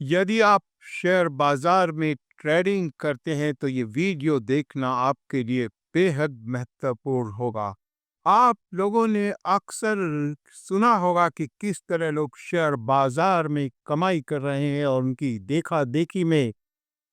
यदि आप शेयर बाजार में ट्रेडिंग करते हैं तो ये वीडियो देखना आपके लिए बेहद महत्वपूर्ण होगा। आप लोगों ने अक्सर सुना होगा कि किस तरह लोग शेयर बाजार में कमाई कर रहे हैं और उनकी देखा-देखी में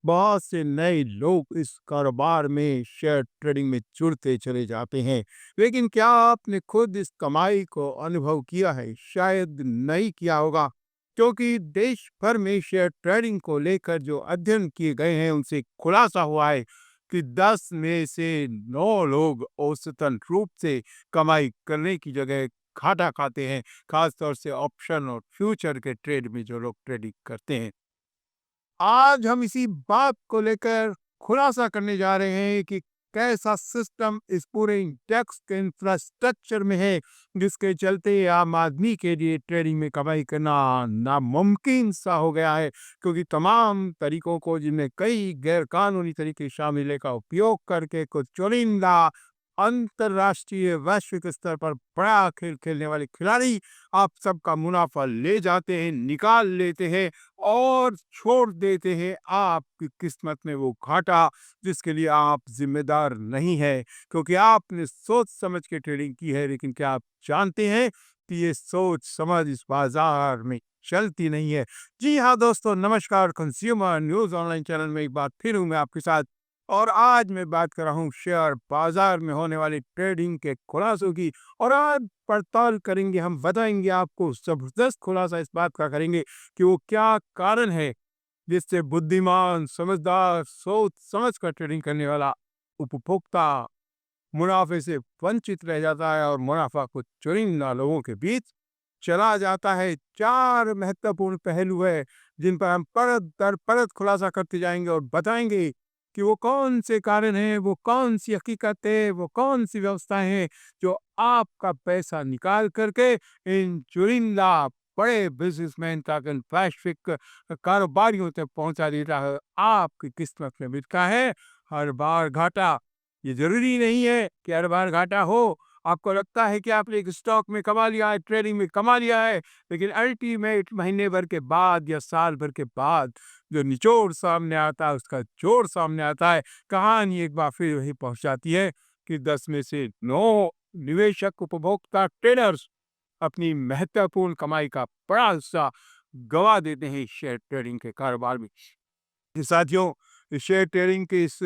बहुत से नए लोग इस कारोबार में शेयर ट्रेडिंग में जुड़ते चले जाते हैं। लेकिन क्या आपने खुद इस कमाई को अनुभव किया है? शायद नहीं किया होगा, क्योंकि देश भर में शेयर ट्रेडिंग को लेकर जो अध्ययन किए गए हैं उनसे खुलासा हुआ है कि 10 में से 9 लोग औसतन रूप से कमाई करने की जगह घाटा खाते हैं, खासतौर से ऑप्शन और फ्यूचर के ट्रेड में जो लोग ट्रेडिंग करते हैं। आज हम इसी बात को लेकर खुलासा करने जा रहे हैं कि कैसा सिस्टम इस पूरे टैक्स के इंफ्रास्ट्रक्चर में है, जिसके चलते आम आदमी के लिए ट्रेडिंग में कमाई करना नामुमकिन सा हो गया है, क्योंकि तमाम तरीकों को, जिनमें कई गैर कानूनी तरीके शामिल है, का उपयोग करके कुछ चुनिंदा अंतर्राष्ट्रीय वैश्विक स्तर पर बड़ा खेल खेलने वाले खिलाड़ी आप सबका मुनाफा ले जाते हैं, निकाल लेते हैं और छोड़ देते हैं आपकी किस्मत में वो घाटा, जिसके लिए आप जिम्मेदार नहीं है, क्योंकि आपने सोच समझ के ट्रेडिंग की है। लेकिन क्या आप जानते हैं कि ये सोच समझ इस बाजार में चलती नहीं है? जी हाँ दोस्तों, नमस्कार। कंज्यूमर न्यूज ऑनलाइन चैनल में एक बार फिर हूँ मैं आपके साथ, और आज मैं बात कर रहा हूँ शेयर बाजार में होने वाली ट्रेडिंग के खुलासों की। और आज पड़ताल करेंगे, हम बताएंगे आपको, जबरदस्त खुलासा इस बात का करेंगे कि वो क्या कारण है जिससे बुद्धिमान, समझदार, सोच समझ कर ट्रेडिंग करने वाला उपभोक्ता मुनाफे से वंचित रह जाता है और मुनाफा कुछ चुनिंदा लोगों के बीच चला जाता है। 4 महत्वपूर्ण पहलू है जिन पर हम परत दर परत खुलासा करते जाएंगे और बताएंगे कि वो कौन से कारण हैं, वो कौन सी हकीकत है, वो कौन सी व्यवस्थाएं हैं जो आपका पैसा निकाल करके इन चुनिंदा बड़े बिजनेसमैन तक, इन वैश्विक कारोबारियों तक पहुंचा देता है। आपकी किस्मत में मिलता है हर बार घाटा। ये जरूरी नहीं है कि हर बार घाटा हो। आपको लगता है कि आपने एक स्टॉक में कमा लिया है, ट्रेडिंग में कमा लिया है, लेकिन अल्टीमेट महीने भर के बाद या साल भर के बाद जो निचोड़ सामने आता है, उसका जोड़ सामने आता है, कहानी एक बार फिर वही पहुंच जाती है कि 10 में से 9 निवेशक, उपभोक्ता, ट्रेडर्स अपनी महत्वपूर्ण कमाई का बड़ा हिस्सा गवा देते हैं शेयर ट्रेडिंग के कारोबार में। जी साथियों, शेयर ट्रेडिंग के इस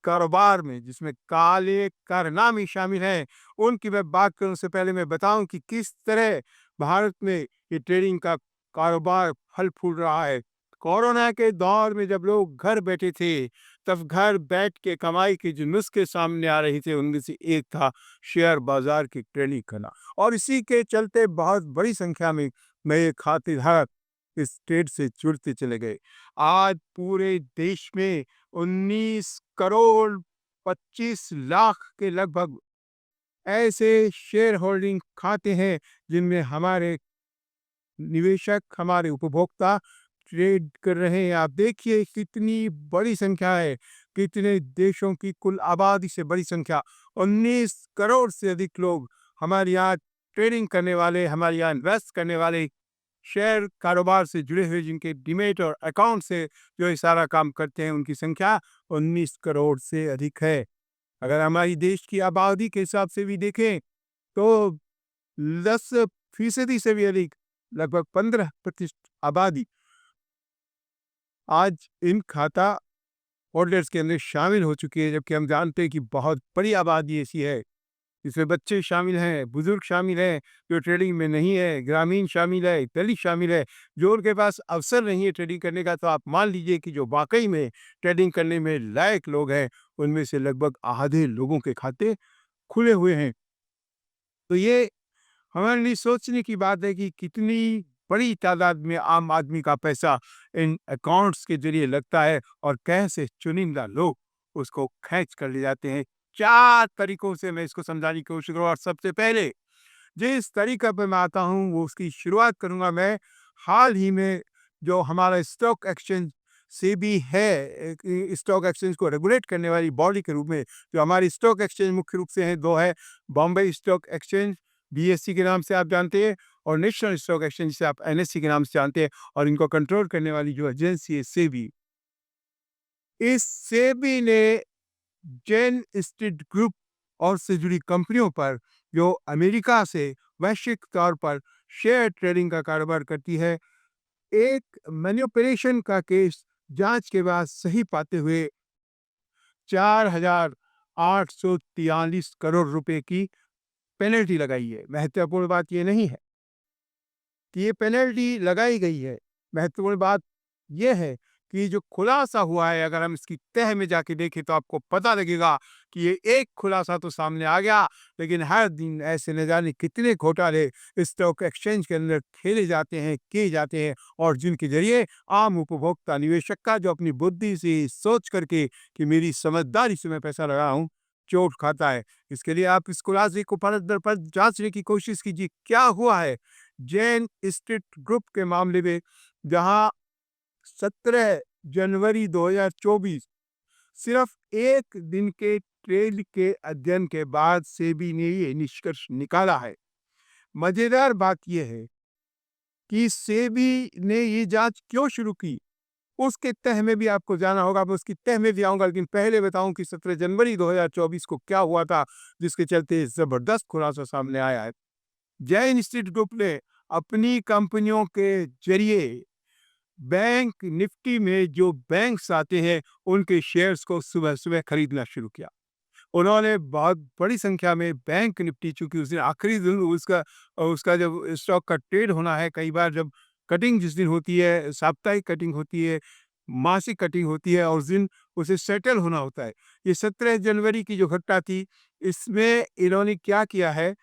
कारोबार में जिसमें काले कारनामे शामिल हैं, उनकी मैं बात करूं उससे पहले मैं बताऊं कि किस तरह भारत में ये ट्रेडिंग का कारोबार फल फूल रहा है। कोरोना के दौर में जब लोग घर बैठे थे, तब घर बैठ के कमाई के जो नुस्खे सामने आ रहे थे, उनमें से एक था शेयर बाजार की ट्रेडिंग करना। और इसी के चलते बहुत बड़ी संख्या में नए खातेधारक इस ट्रेड से जुड़ते चले गए। आज पूरे देश में 19 करोड़ 25 लाख के लगभग ऐसे शेयर होल्डिंग खाते हैं जिनमें हमारे निवेशक, हमारे उपभोक्ता ट्रेड कर रहे हैं। आप देखिए कितनी बड़ी संख्या है, कितने देशों की कुल आबादी से बड़ी संख्या। 19 करोड़ से अधिक लोग हमारे यहाँ ट्रेडिंग करने वाले, हमारे यहाँ इन्वेस्ट करने वाले, शेयर कारोबार से जुड़े हुए, जिनके डीमैट और अकाउंट से जो ये सारा काम करते हैं, उनकी संख्या 19 करोड़ से अधिक है। अगर हमारी देश की आबादी के हिसाब से भी देखें तो 10% से भी अधिक, लगभग 15% आबादी आज इन खाता होल्डर्स के अंदर शामिल हो चुकी है। जबकि हम जानते हैं कि बहुत बड़ी आबादी ऐसी है जिसमें बच्चे शामिल हैं, बुजुर्ग शामिल हैं, जो ट्रेडिंग में नहीं है, ग्रामीण शामिल है, दलित शामिल है, जो उनके पास अवसर नहीं है ट्रेडिंग करने का। तो आप मान लीजिए कि जो वाकई में ट्रेडिंग करने में लायक लोग हैं, उनमें से लगभग आधे लोगों के खाते खुले हुए हैं। तो ये हमारे लिए सोचने की बात है कि कितनी बड़ी तादाद में आम आदमी का पैसा इन अकाउंट्स के जरिए लगता है और कैसे चुनिंदा लोग उसको खींच कर ले जाते हैं। 4 तरीकों से मैं इसको समझाने की कोशिश करूँगा। और सबसे पहले जिस तरीका पे मैं आता हूँ, वो उसकी शुरुआत करूँगा मैं हाल ही में जो हमारा स्टॉक एक्सचेंज सेबी है, स्टॉक एक्सचेंज को रेगुलेट करने वाली बॉडी के रूप में। जो हमारी स्टॉक एक्सचेंज मुख्य रूप से हैं, 2 है, बॉम्बे स्टॉक एक्सचेंज, बीएससी के नाम से आप जानते हैं, और नेशनल स्टॉक एक्सचेंज, जिसे आप एनएससी के नाम से जानते हैं, और इनको कंट्रोल करने वाली जो एजेंसी है सेबी, इस सेबी ने जेन स्ट्रीट ग्रुप और से जुड़ी कंपनियों पर, जो अमेरिका से वैश्विक तौर पर शेयर ट्रेडिंग का कारोबार करती है, एक मैनिपुलेशन का केस जांच के बाद सही पाते हुए 4,843 करोड़ रुपए की पेनल्टी लगाई है। महत्वपूर्ण बात ये नहीं है कि ये पेनल्टी लगाई गई है, महत्वपूर्ण बात ये है कि जो खुलासा हुआ है, अगर हम इसकी तह में जाके देखें तो आपको पता लगेगा कि ये एक खुलासा तो सामने आ गया, लेकिन हर दिन ऐसे न जाने कितने घोटाले स्टॉक एक्सचेंज के अंदर खेले जाते हैं, किए जाते हैं, और जिनके जरिए आम उपभोक्ता निवेशक का, जो अपनी बुद्धि से सोच करके कि मेरी समझदारी से मैं पैसा लगा हूँ, चोट खाता है। इसके लिए आप इस खुलासे को परत दर परत जांचने की कोशिश कीजिए, क्या हुआ है जेन स्ट्रीट ग्रुप के मामले में, जहां 17 जनवरी 2024, सिर्फ एक दिन के ट्रेड के अध्ययन के बाद सेबी ने ये निष्कर्ष निकाला है। मजेदार बात यह है कि सेबी ने ये जांच क्यों शुरू की, उसके तह में भी आपको जाना होगा। मैं उसकी तह में भी आऊंगा, लेकिन पहले बताऊं कि 17 जनवरी 2024 को क्या हुआ था, जिसके चलते जबरदस्त खुलासा सामने आया है। जैन स्ट्रीट ग्रुप ने अपनी कंपनियों के जरिए बैंक निफ्टी में जो बैंक्स आते हैं, उनके शेयर्स को सुबह सुबह खरीदना शुरू किया। उन्होंने बहुत बड़ी संख्या में बैंक निफ्टी, चूंकि उस दिन आखिरी दिन उसका उसका जब स्टॉक का ट्रेड होना है, कई बार जब कटिंग जिस दिन होती है, साप्ताहिक कटिंग होती है, मासिक कटिंग होती है, और उस दिन उसे सेटल होना होता है। ये 17 जनवरी की जो घटना थी, इसमें इन्होंने क्या किया है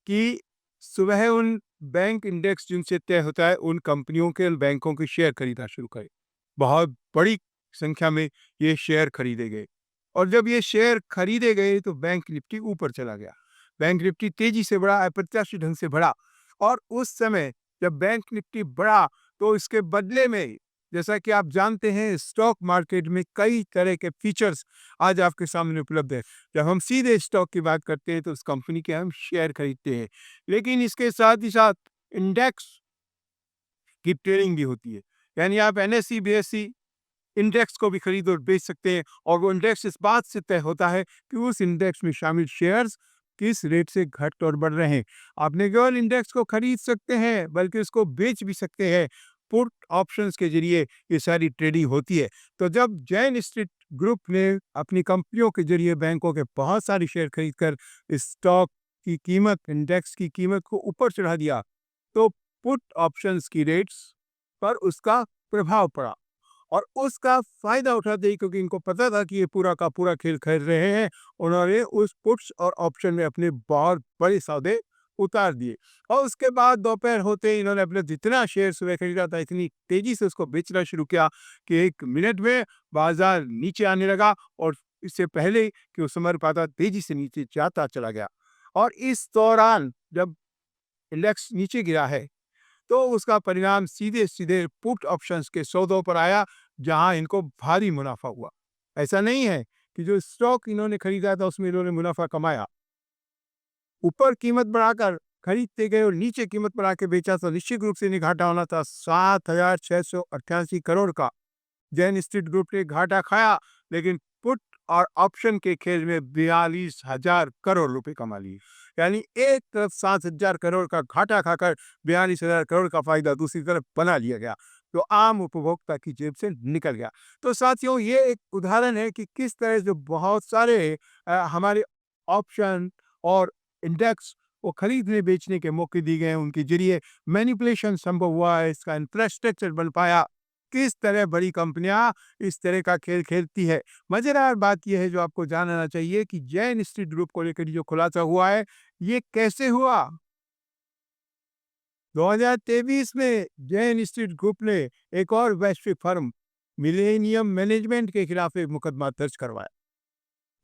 कि सुबह उन बैंक इंडेक्स जिनसे तय होता है, उन कंपनियों के, उन बैंकों के शेयर खरीदना शुरू करे। बहुत बड़ी संख्या में ये शेयर खरीदे गए, और जब ये शेयर खरीदे गए तो बैंक निफ्टी ऊपर चला गया। बैंक निफ्टी तेजी से बढ़ा, अप्रत्याशित ढंग से बढ़ा, और उस समय जब बैंक निफ्टी बढ़ा, तो इसके बदले में, जैसा कि आप जानते हैं, स्टॉक मार्केट में कई तरह के फीचर्स आज आपके सामने उपलब्ध है। जब हम सीधे स्टॉक की बात करते हैं तो उस कंपनी के हम शेयर खरीदते हैं, लेकिन इसके साथ ही साथ इंडेक्स की ट्रेडिंग भी होती है। यानी आप एनएससी बीएससी इंडेक्स को भी खरीद और बेच सकते हैं, और वो इंडेक्स इस बात से तय होता है कि उस इंडेक्स में शामिल शेयर्स किस रेट से घट और बढ़ रहे हैं। आप न केवल इंडेक्स को खरीद सकते हैं, बल्कि उसको बेच भी सकते हैं। पुट ऑप्शंस के जरिए ये सारी ट्रेडिंग होती है। तो जब जैन स्ट्रीट ग्रुप ने अपनी कंपनियों के जरिए बैंकों के बहुत सारे शेयर खरीदकर स्टॉक की कीमत, इंडेक्स की कीमत को ऊपर चढ़ा दिया, तो पुट ऑप्शंस की रेट्स पर उसका प्रभाव पड़ा, और उसका फायदा उठाते ही, क्योंकि इनको पता था कि ये पूरा का पूरा खेल खेल रहे हैं, उन्होंने उस पुट्स और ऑप्शन में अपने बहुत बड़े सौदे उतार दिए। और उसके बाद दोपहर होते ही इन्होंने अपने जितना शेयर सुबह खरीदा था, इतनी तेजी से उसको बेचना शुरू किया कि एक मिनट में बाजार नीचे आने लगा, और इससे पहले कि उस समय पाता, तेजी से नीचे जाता चला गया। और इस दौरान जब इंडेक्स नीचे गिरा है, तो उसका परिणाम सीधे सीधे पुट ऑप्शंस के सौदों पर आया, जहां इनको भारी मुनाफा हुआ। ऐसा नहीं है कि जो स्टॉक इन्होंने खरीदा था उसमें इन्होंने मुनाफा कमाया। ऊपर कीमत बढ़ाकर खरीदते गए और नीचे कीमत बढ़ा के बेचा, तो निश्चित रूप से इन्हें घाटा होना था 7,688 करोड़ का। जैन स्ट्रीट ग्रुप ने घाटा खाया, लेकिन पुट और ऑप्शन के खेल में 42,000 करोड़ रुपए कमा लिए। यानी एक तरफ 7,000 करोड़ का घाटा खाकर 42,000 करोड़ का फायदा दूसरी तरफ बना लिया गया, जो आम उपभोक्ता की जेब से निकल गया। तो साथियों, ये एक उदाहरण है कि किस तरह से बहुत सारे हमारे ऑप्शन और इंडेक्स को खरीदने बेचने के मौके दिए गए हैं, उनके जरिए मैनिपुलेशन संभव हुआ है, इसका इंफ्रास्ट्रक्चर बन पाया। किस तरह बड़ी कंपनियां इस तरह का खेल खेलती है। मजेदार बात यह है, जो आपको जानना चाहिए, कि जैन स्ट्रीट ग्रुप को लेकर जो खुलासा हुआ है, ये कैसे हुआ। 2023 में जैन स्ट्रीट ग्रुप ने एक और वैश्विक फर्म मिलेनियम मैनेजमेंट के खिलाफ एक मुकदमा दर्ज करवाया।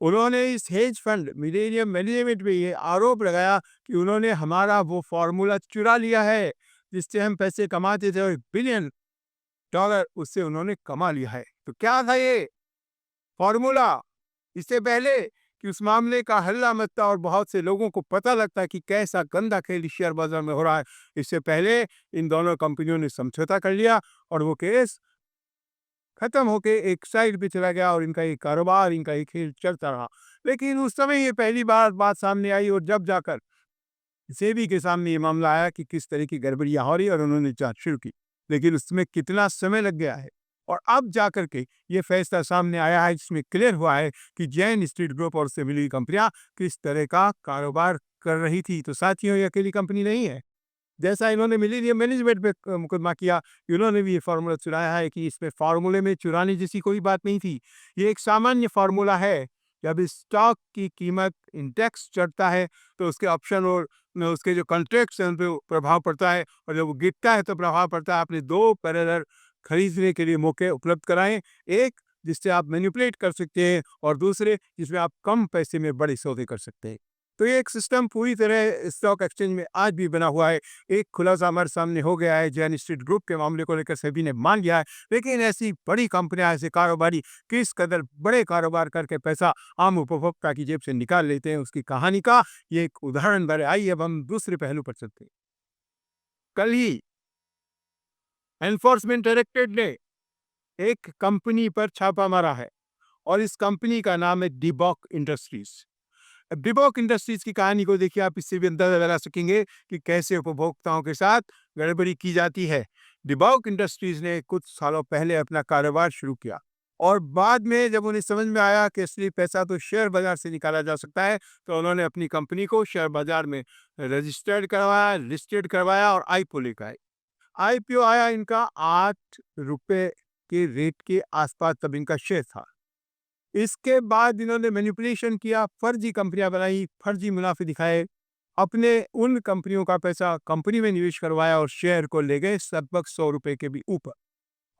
उन्होंने इस हेज फंड मिलेनियम मैनेजमेंट पे ये आरोप लगाया कि उन्होंने हमारा वो फॉर्मूला चुरा लिया है, जिससे हम पैसे कमाते थे, और $1 बिलियन उससे उन्होंने कमा लिया है। तो क्या था ये फॉर्मूला? इससे पहले कि उस मामले का हल्ला मचता और बहुत से लोगों को पता लगता है कि कैसा गंदा खेल इस शेयर बाजार में हो रहा है। इससे पहले इन दोनों कंपनियों ने समझौता कर लिया और वो केस खत्म होके एक साइड पे चला गया और इनका ये कारोबार, इनका ये खेल चलता रहा। लेकिन उस समय ये पहली बार बात सामने आई और जब जाकर सेबी के सामने ये मामला आया कि किस तरह की गड़बड़ियाँ हो रही है और उन्होंने जाँच शुरू की। लेकिन उसमें कितना समय लग गया है और अब जाकर के ये फैसला सामने आया है जिसमें क्लियर हुआ है कि जैन स्ट्रीट ग्रुप और उससे मिली हुई कंपनियाँ किस तरह का कारोबार कर रही थी। तो साथियों, ये अकेली कंपनी नहीं है। जैसा इन्होंने मिलेनियम मैनेजमेंट पे मुकदमा किया, इन्होंने भी ये फ़ॉर्मूला चुराया है कि इसमें फ़ॉर्मूले में चुराने जैसी कोई बात नहीं थी। ये एक सामान्य फ़ॉर्मूला है, जब स्टॉक की कीमत इंडेक्स चढ़ता है, तो उसके ऑप्शन और न उसके जो कॉन्ट्रैक्ट्स हैं, उन पे प्रभाव पड़ता है और जब वो गिरता है, तो प्रभाव पड़ता है। आपने 2 पैरेलल खरीदने के लिए मौके उपलब्ध कराएँ, एक जिससे आप मैनिपुलेट कर सकते हैं और दूसरे जिसमें आप कम पैसे में बड़े सौदे कर सकते हैं। तो ये एक सिस्टम पूरी तरह स्टॉक एक्सचेंज में आज भी बना हुआ है। एक खुलासा हमारे सामने हो गया है, जैन स्ट्रीट ग्रुप के मामले को लेकर सेबी ने मान लिया है। लेकिन ऐसी बड़ी कंपनियां, ऐसे कारोबारी किस कदर बड़े कारोबार करके पैसा आम उपभोक्ता की जेब से निकाल लेते हैं, उसकी कहानी का ये एक उदाहरण है। आइए अब हम दूसरे पहलू पर चलते हैं। कल ही एनफोर्समेंट डायरेक्टरेट ने एक कंपनी पर छापा मारा है और इस कंपनी का नाम है डिबॉक इंडस्ट्रीज। डिबॉक इंडस्ट्रीज की कहानी को देखिए, आप इससे भी अंदाजा लगा सकेंगे कि कैसे उपभोक्ताओं के साथ गड़बड़ी की जाती है। डिबॉक इंडस्ट्रीज ने कुछ सालों पहले अपना कारोबार शुरू किया और बाद में जब उन्हें समझ में आया कि असली पैसा तो शेयर बाजार से निकाला जा सकता है, तो उन्होंने अपनी कंपनी को शेयर बाजार में रजिस्टर्ड करवाया, लिस्टेड करवाया और आईपीओ लेकर आए। आईपीओ आया इनका 8 रुपए के रेट के आसपास, तब इनका शेयर था। इसके बाद इन्होंने मैनिपुलेशन किया, फर्जी कंपनियां बनाई, फर्जी मुनाफे दिखाए, अपने उन कंपनियों का पैसा कंपनी में निवेश करवाया और शेयर को ले गए लगभग 100 रुपए के भी ऊपर।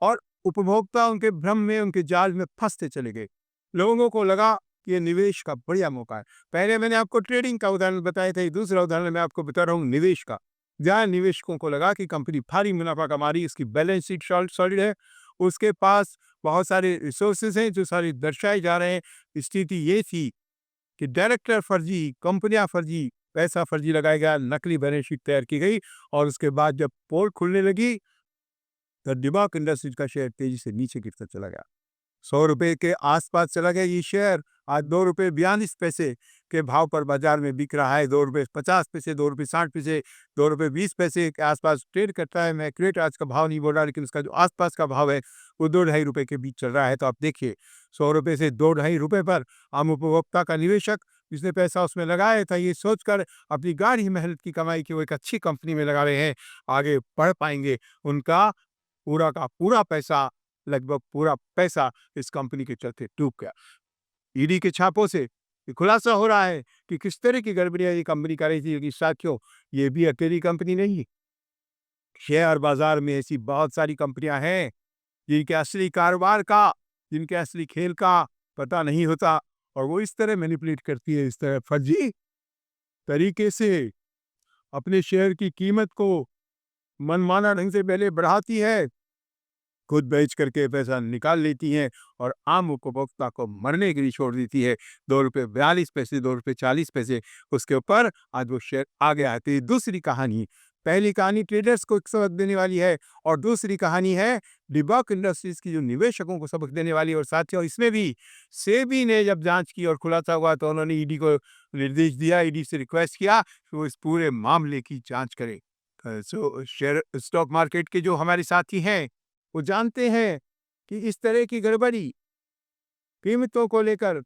और उपभोक्ता उनके भ्रम में, उनके जाल में फंसते चले गए। लोगों को लगा कि ये निवेश का बढ़िया मौका है। पहले मैंने आपको ट्रेडिंग का उदाहरण बताया था, ये दूसरा उदाहरण मैं आपको बता रहा हूँ निवेश का। जहाँ निवेशकों को लगा कि कंपनी भारी मुनाफा कमा रही है, इसकी बैलेंस शीट सॉलिड है, उसके पास बहुत सारे रिसोर्सेज हैं जो सारे दर्शाए जा रहे हैं। स्थिति ये थी कि डायरेक्टर फर्जी, कंपनियां फर्जी, पैसा फर्जी लगाया गया, नकली बैलेंस शीट तैयार की गई और उसके बाद जब पोल खुलने लगी, तो डिमार्क इंडस्ट्रीज का शेयर तेजी से नीचे गिरता चला गया। 100 रुपए के आसपास चला गया ये शेयर। आज 2 रुपए 42 पैसे के भाव पर बाजार में बिक रहा है। 2 रुपए 50 पैसे, 2 रुपए 60 पैसे, 2 रुपए 20 पैसे के आसपास ट्रेड करता है। मैं एक्यूरेट आज का भाव नहीं बोल रहा, लेकिन उसका जो आसपास का भाव है वो 2 ढाई रुपए के बीच चल रहा है। तो आप देखिए, 100 रुपए से 2 ढाई रुपए पर आम उपभोक्ता का निवेशक, जिसने पैसा उसमें लगाया था, ये सोचकर अपनी गाढ़ी मेहनत की कमाई की वो एक अच्छी कंपनी में लगा रहे हैं, आगे बढ़ पाएंगे, उनका पूरा का पूरा पैसा, लगभग पूरा पैसा इस कंपनी के चलते डूब गया। ईडी के छापों से ये खुलासा हो रहा है कि किस तरह की गड़बड़ियां ये कंपनी कर रही थी। क्योंकि साथियों, ये भी अकेली कंपनी नहीं है। शेयर बाजार में ऐसी बहुत सारी कंपनियां हैं जिनके असली कारोबार का, जिनके असली खेल का पता नहीं होता और वो इस तरह मैनिपुलेट करती है, इस तरह फर्जी तरीके से अपने शेयर की कीमत को मनमाना ढंग से पहले बढ़ाती है, खुद बेच करके पैसा निकाल लेती हैं और आम उपभोक्ता को मरने के लिए छोड़ देती है। 2 रुपए 42 पैसे, 2 रुपए 40 पैसे, उसके ऊपर आज वो शेयर आ गया है। तो ये दूसरी कहानी। पहली कहानी ट्रेडर्स को एक सबक देने वाली है और दूसरी कहानी है डिबॉक इंडस्ट्रीज की, जो निवेशकों को सबक देने वाली है। और साथियों, इसमें भी सेबी ने जब जांच की और खुलासा हुआ, तो उन्होंने ईडी को निर्देश दिया, ईडी से रिक्वेस्ट किया कि वो इस पूरे मामले की जांच करे। सो शेयर स्टॉक मार्केट के जो हमारे साथी हैं, वो जानते हैं कि इस तरह की गड़बड़ी कीमतों को लेकर,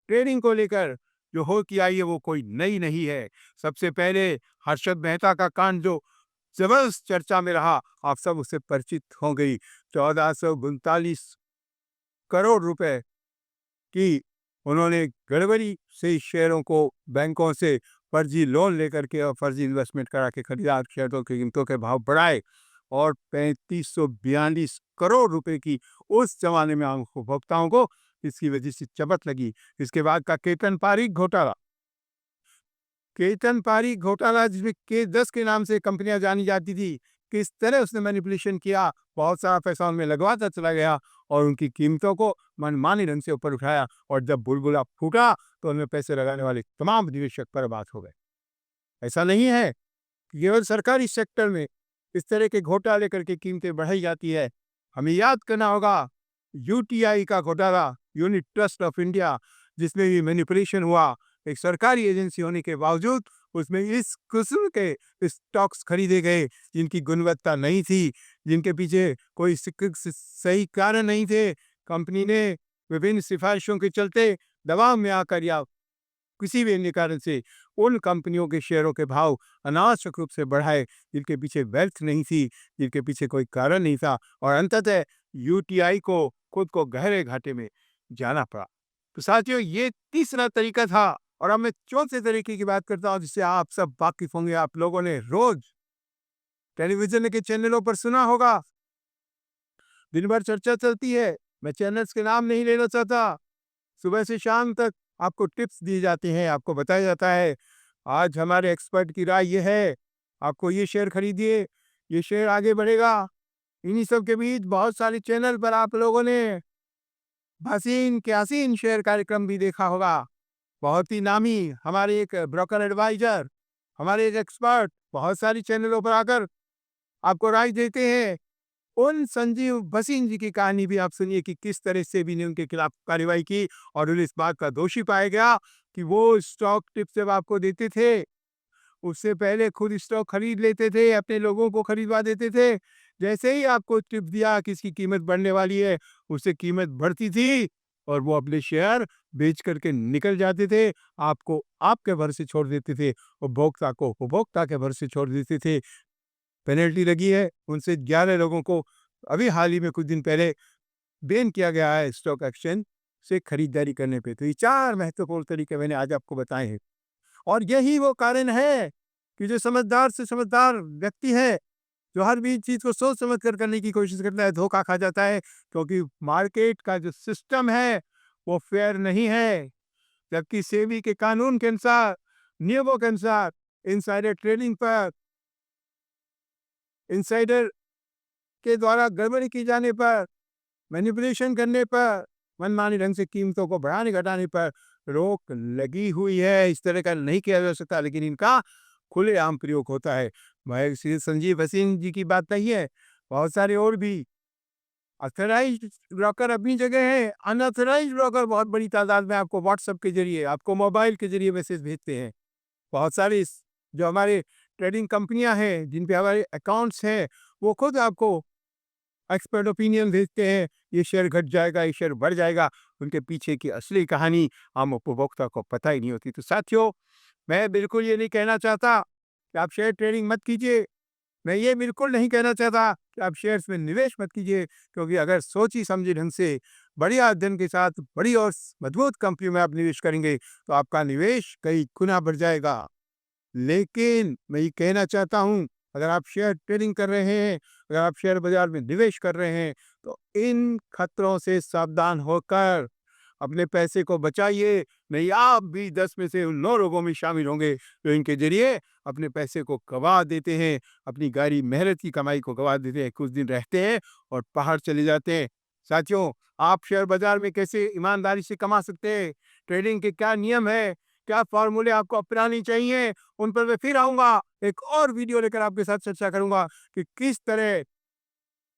ट्रेडिंग को लेकर जो हो की आई है, वो कोई नई नहीं है। सबसे पहले हर्षद मेहता का कांड जो जबरदस्त चर्चा में रहा, आप सब उससे परिचित हो गई। 1442 करोड़ रुपए की उन्होंने गड़बड़ी से शेयरों को बैंकों से फर्जी लोन लेकर के और फर्जी इन्वेस्टमेंट करा के खरीदा, शेयरों की कीमतों के भाव बढ़ाए और 3542 करोड़ रुपए की उस जमाने में आम उपभोक्ताओं को इसकी वजह से चपत लगी। इसके बाद का केतन पारीक घोटाला। केतन पारीक घोटाला, जिसमें K10 के नाम से कंपनियां जानी जाती थी। किस तरह उसने मैनिपुलेशन किया, बहुत सारा पैसा उनमें लगवाता चला गया और उनकी कीमतों को मनमानी ढंग से ऊपर उठाया, और जब बुलबुला फूटा तो उनमें पैसे लगाने वाले तमाम निवेशक बर्बाद हो गए। ऐसा नहीं है कि केवल सरकारी सेक्टर में इस तरह के घोटाले करके कीमतें बढ़ाई जाती है। हमें याद करना होगा यूटीआई का घोटाला, यूनिट ट्रस्ट ऑफ इंडिया, जिसमें भी मैनिपुलेशन हुआ। एक सरकारी एजेंसी होने के बावजूद उसमें इस किस्म के स्टॉक्स खरीदे गए जिनकी गुणवत्ता नहीं थी, जिनके पीछे कोई सही कारण नहीं थे। कंपनी ने विभिन्न सिफारिशों के चलते दबाव में आकर या किसी भी अन्य कारण से उन कंपनियों के शेयरों के भाव अनावश्यक रूप से बढ़ाए, जिनके पीछे वेल्थ नहीं थी, जिनके पीछे कोई कारण नहीं था, और अंततः यूटीआई को खुद को गहरे घाटे में जाना पड़ा। तो साथियों, ये तीसरा तरीका था, और अब मैं चौथे तरीके की बात करता हूँ जिससे आप सब वाकिफ होंगे। आप लोगों ने रोज टेलीविजन के चैनलों पर सुना होगा, दिन भर चर्चा चलती है। मैं चैनल्स के नाम नहीं लेना चाहता। सुबह से शाम तक आपको टिप्स दिए जाते हैं, आपको बताया जाता है आज हमारे एक्सपर्ट की राय ये है, आपको ये शेयर खरीदिए, ये शेयर आगे बढ़ेगा। इन्हीं सब के बीच बहुत सारे चैनल पर आप लोगों ने हसीन के हसीन शेयर कार्यक्रम भी देखा होगा। बहुत ही नामी हमारे एक ब्रोकर एडवाइजर, हमारे एक एक्सपर्ट बहुत सारी चैनलों पर आकर आपको राय देते हैं। उन संजीव भसीन जी की कहानी भी आप सुनिए कि किस तरह से भी ने उनके खिलाफ कार्रवाई की और उन्हें इस बात का दोषी पाया गया कि वो स्टॉक टिप्स जब आपको देते थे, उससे पहले खुद स्टॉक खरीद लेते थे, अपने लोगों को खरीदवा देते थे। जैसे ही आपको टिप दिया कि इसकी कीमत बढ़ने वाली है, उससे कीमत बढ़ती थी और वो अपने शेयर बेच करके निकल जाते थे। आपको आपके भरोसे छोड़ देते थे, उपभोक्ता को उपभोक्ता के भरोसे छोड़ देते थे। पेनल्टी लगी है उनसे 11 लोगों को अभी हाल ही में कुछ दिन पहले बैन किया गया है स्टॉक एक्सचेंज से खरीदारी करने पे। तो ये 4 महत्वपूर्ण तरीके मैंने आज आपको बताए हैं, और यही वो कारण है कि जो समझदार से समझदार व्यक्ति है, जो हर भी चीज को सोच समझ कर करने की कोशिश करता है, धोखा खा जाता है, क्योंकि मार्केट का जो सिस्टम है वो फेयर नहीं है। जबकि सेबी के कानून के अनुसार, नियमों के अनुसार, इनसाइडर ट्रेडिंग पर, इनसाइडर के द्वारा गड़बड़ी की जाने पर, मैनिपुलेशन करने पर, मनमानी ढंग से कीमतों को बढ़ाने घटाने पर रोक लगी हुई है। इस तरह का नहीं किया जा सकता, लेकिन इनका खुलेआम प्रयोग होता है। मैं श्री संजीव हसीन जी की बात नहीं है, बहुत सारे और भी ऑथराइज्ड ब्रोकर अपनी जगह है। अनऑथराइज्ड ब्रोकर बहुत बड़ी तादाद में आपको व्हाट्सएप के जरिए, आपको मोबाइल के जरिए मैसेज भेजते हैं। बहुत सारी जो हमारे ट्रेडिंग कंपनियां हैं, जिन पे हमारे अकाउंट्स हैं, वो खुद आपको एक्सपर्ट ओपिनियन भेजते हैं, ये शेयर घट जाएगा, ये शेयर बढ़ जाएगा। उनके पीछे की असली कहानी आम उपभोक्ता को पता ही नहीं होती। तो साथियों, मैं बिल्कुल ये नहीं कहना चाहता कि आप शेयर ट्रेडिंग मत कीजिए। मैं ये बिल्कुल नहीं कहना चाहता कि आप शेयर्स में निवेश मत कीजिए, क्योंकि अगर सोची समझी ढंग से बढ़िया अध्ययन के साथ बड़ी और मजबूत कंपनी में आप निवेश करेंगे तो आपका निवेश कई गुना बढ़ जाएगा। लेकिन मैं ये कहना चाहता हूँ, अगर आप शेयर ट्रेडिंग कर रहे हैं, अगर आप शेयर बाजार में निवेश कर रहे हैं, तो इन खतरों से सावधान होकर अपने पैसे को बचाइए। नहीं आप भी 10 में से उन 9 लोगों में शामिल होंगे जो इनके जरिए अपने पैसे को गवा देते हैं, अपनी गाड़ी मेहनत की कमाई को गवा देते हैं, कुछ दिन रहते हैं और बाहर चले जाते हैं। साथियों, आप शेयर बाजार में कैसे ईमानदारी से कमा सकते हैं, ट्रेडिंग के क्या नियम है, क्या फॉर्मूले आपको अपनानी चाहिए, उन पर मैं फिर आऊंगा। एक और वीडियो लेकर आपके साथ चर्चा करूंगा कि किस तरह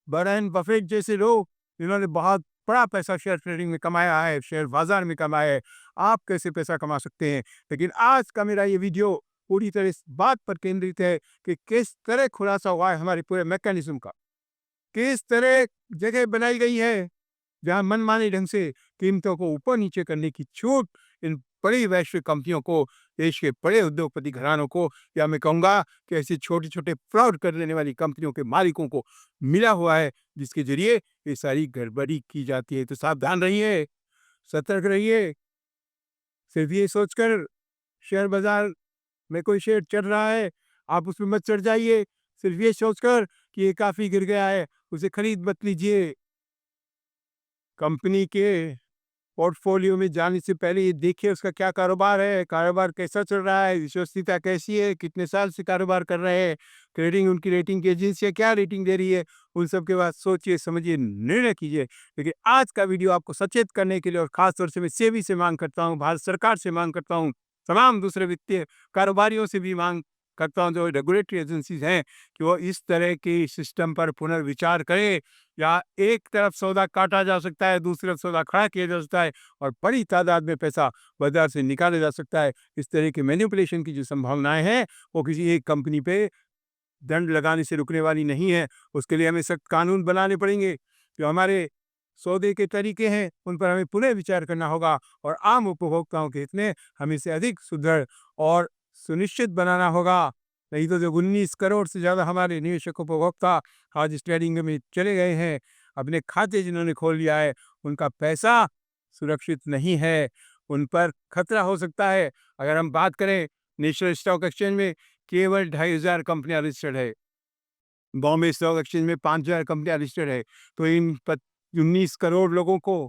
वॉरेन बफेट जैसे लोग, जिन्होंने बहुत बड़ा पैसा शेयर ट्रेडिंग में कमाया है, शेयर बाजार में कमाया है, आप कैसे पैसा कमा सकते हैं। लेकिन आज का मेरा ये वीडियो पूरी तरह इस बात पर केंद्रित है कि किस तरह खुलासा हुआ है हमारे पूरे मैकेनिज्म का, किस तरह जगह बनाई गई है जहां मनमाने ढंग से कीमतों को ऊपर नीचे करने की छूट इन बड़ी वैश्विक कंपनियों को, देश के बड़े उद्योगपति घरानों को, या मैं कहूंगा कि ऐसी छोटे छोटे फ्रॉड कर लेने वाली कंपनियों के मालिकों को मिला हुआ है, जिसके जरिए ये सारी गड़बड़ी की जाती है। तो सावधान रहिए, सतर्क रहिए। सिर्फ ये सोचकर शेयर बाजार में कोई शेयर चढ़ रहा है, आप उसमें मत चढ़ जाइए। सिर्फ ये सोचकर कि ये काफी गिर गया है, उसे खरीद मत लीजिए। कंपनी के पोर्टफोलियो में जाने से पहले ये देखिए उसका क्या कारोबार है, कारोबार कैसा चल रहा है, विश्वसनीयता कैसी है, कितने साल से कारोबार कर रहे हैं, ट्रेडिंग उनकी रेटिंग की एजेंसियाँ क्या रेटिंग दे रही है, उन सब के बाद सोचिए, समझिए, निर्णय कीजिए। लेकिन आज का वीडियो आपको सचेत करने के लिए और ख़ास तौर से मैं सेबी से माँग करता हूँ, भारत सरकार से माँग करता हूँ, तमाम दूसरे वित्तीय कारोबारियों से भी माँग करता हूँ, जो रेगुलेटरी एजेंसीज़ हैं, कि वो इस तरह की सिस्टम पर पुनर्विचार करें। या एक तरफ सौदा काटा जा सकता है, दूसरी तरफ सौदा खड़ा किया जा सकता है और बड़ी तादाद में पैसा बाजार से निकाला जा सकता है। इस तरह की मैनिपुलेशन की जो संभावनाएँ हैं, वो किसी एक कंपनी पे दंड लगाने से रुकने वाली नहीं है। उसके लिए हमें सख्त कानून बनाने पड़ेंगे। जो हमारे सौदे के तरीके हैं, उन पर हमें पुनः विचार करना होगा और आम उपभोक्ताओं के हित में हमें इसे अधिक सुदृढ़ और सुनिश्चित बनाना होगा। नहीं तो जो 19 करोड़ से ज़्यादा हमारे निवेशक उपभोक्ता आज इस ट्रेडिंग में चले गए हैं, अपने खाते जिन्होंने खोल लिया है, उनका पैसा सुरक्षित नहीं है, उन पर खतरा हो सकता है। अगर हम बात करें, नेशनल स्टॉक एक्सचेंज में केवल 2,500 कंपनियां रजिस्टर्ड है, बॉम्बे स्टॉक एक्सचेंज में 5,000 कंपनियां रजिस्टर्ड है। तो इन 19 करोड़ लोगों को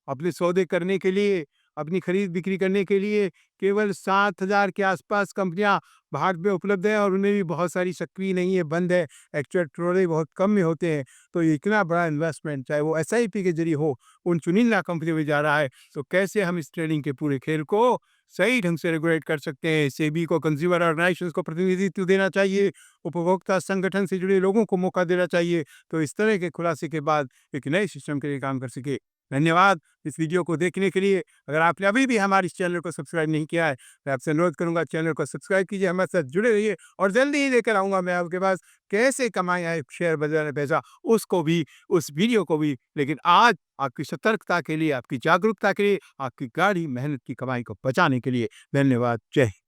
अपने सौदे करने के लिए, अपनी खरीद बिक्री करने के लिए केवल 7,000 के आसपास कंपनियां भारत में उपलब्ध है और उनमें भी बहुत सारी सक्रिय नहीं है, बंद है, एक्चुअल टुकड़े बहुत कम में होते हैं। तो ये इतना बड़ा इन्वेस्टमेंट, चाहे वो एसआईपी के जरिए हो, उन चुनिंदा कंपनियों में जा रहा है। तो कैसे हम इस ट्रेडिंग के पूरे खेल को सही ढंग से रेगुलेट कर सकते हैं? सेबी को, कंज्यूमर ऑर्गेनाइजेशंस को प्रतिनिधित्व देना चाहिए, उपभोक्ता संगठन से जुड़े लोगों को मौका देना चाहिए, तो इस तरह के खुलासे के बाद एक नए सिस्टम के लिए काम कर सके। धन्यवाद इस वीडियो को देखने के लिए। अगर आपने अभी भी हमारे इस चैनल को सब्सक्राइब नहीं किया है, मैं आपसे अनुरोध करूंगा चैनल को सब्सक्राइब कीजिए, हमारे साथ जुड़े रहिए और जल्दी ही लेकर आऊंगा मैं आपके पास कैसे कमाया है शेयर बाजार में पैसा, उसको भी, उस वीडियो को भी। लेकिन आज आपकी सतर्कता के लिए, आपकी जागरूकता के लिए, आपकी गाढ़ी मेहनत की कमाई को बचाने के लिए धन्यवाद। जय हिंद।